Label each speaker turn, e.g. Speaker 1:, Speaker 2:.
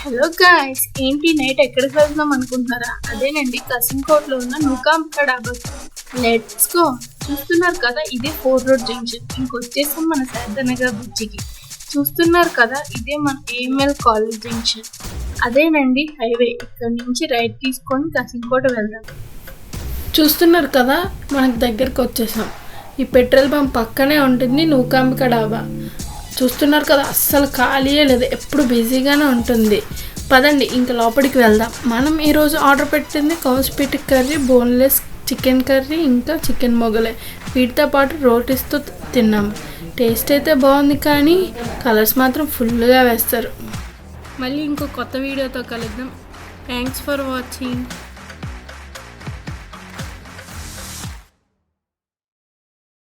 Speaker 1: Hello guys, ఏంటి night ఎక్కడికి వెళ్తున్నాం అనుకుంటున్నారా? అదేనండి, కసింకోట్లో ఉన్న నూకాంబిక డాబా. Let's go. చూస్తున్నారు కదా, ఇదే 4 రోడ్ జంక్షన్. ఇంకొచ్చేసాం మన శారదానగర్ బ్రిడ్జికి. చూస్తున్నారు కదా, ఇదే మన ఏఎంఎల్ కాలేజ్ జంక్షన్. అదేనండి హైవే. ఇక్కడ నుంచి రైట్ తీసుకొని కసింకోట వెళ్దాం. చూస్తున్నారు కదా, మనకు దగ్గరకు వచ్చేసాం. ఈ పెట్రోల్ పంప్ పక్కనే ఉంటుంది నూకాంబిక డాబా. చూస్తున్నారు కదా, అస్సలు ఖాళీయే లేదు, ఎప్పుడు బిజీగానే ఉంటుంది. పదండి ఇంకా లోపలికి వెళ్దాం. మనం ఈరోజు ఆర్డర్ పెట్టింది కౌస్పీట్ కర్రీ, బోన్లెస్ చికెన్ కర్రీ, ఇంకా చికెన్ మొగలే. వీటితో పాటు రోటీస్తో తిన్నాము. టేస్ట్ అయితే బాగుంది, కానీ కలర్స్ మాత్రం ఫుల్గా వేస్తారు. మళ్ళీ ఇంకో కొత్త వీడియోతో కలుద్దాం. Thanks for watching.